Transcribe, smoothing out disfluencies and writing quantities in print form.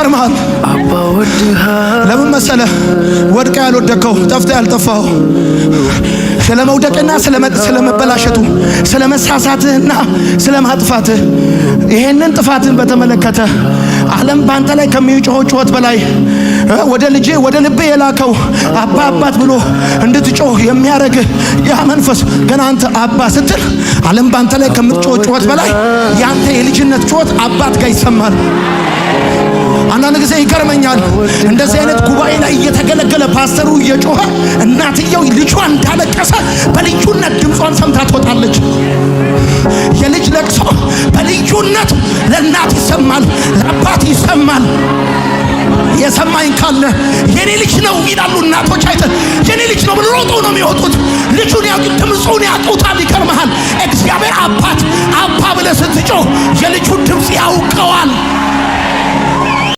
ይገርማል። ለምን መሰለህ ወድቀ ያልወደቀው ጠፍተ ያልጠፋው ስለመውደቅና ስለመበላሸቱ ስለመሳሳትህና ስለማጥፋትህ ይሄንን ጥፋትን በተመለከተ ዓለም ባንተ ላይ ከሚጮኸው ጩኸት በላይ ወደ ልጄ ወደ ልቤ የላከው አባ አባት ብሎ እንድትጮህ የሚያረግ ያ መንፈስ ገና አንተ አባ ስትል ዓለም ባንተ ላይ ከምትጮኸው ጩኸት በላይ ያንተ የልጅነት ጩኸት አባት ጋር ይሰማል። አንዳንድ ጊዜ ይገርመኛል እንደዚህ አይነት ጉባኤ ላይ እየተገለገለ ፓስተሩ እየጮኸ እናትየው ልጇ እንዳለቀሰ በልዩነት ድምጿን ሰምታ ትወጣለች። የልጅ ለቅሶ በልዩነት ለእናት ይሰማል፣ ለአባት ይሰማል። የሰማኝ ካለ የኔ ልጅ ነው ይላሉ እናቶች። አይተ የኔ ልጅ ነው ብለው ሮጠው ነው የሚወጡት። ልጁን ያውቁት፣ ድምፁን ያውቁታል። ይገርምሃል እግዚአብሔር አባት አባ ብለህ ስትጮህ የልጁን ድምፅ ያውቀዋል።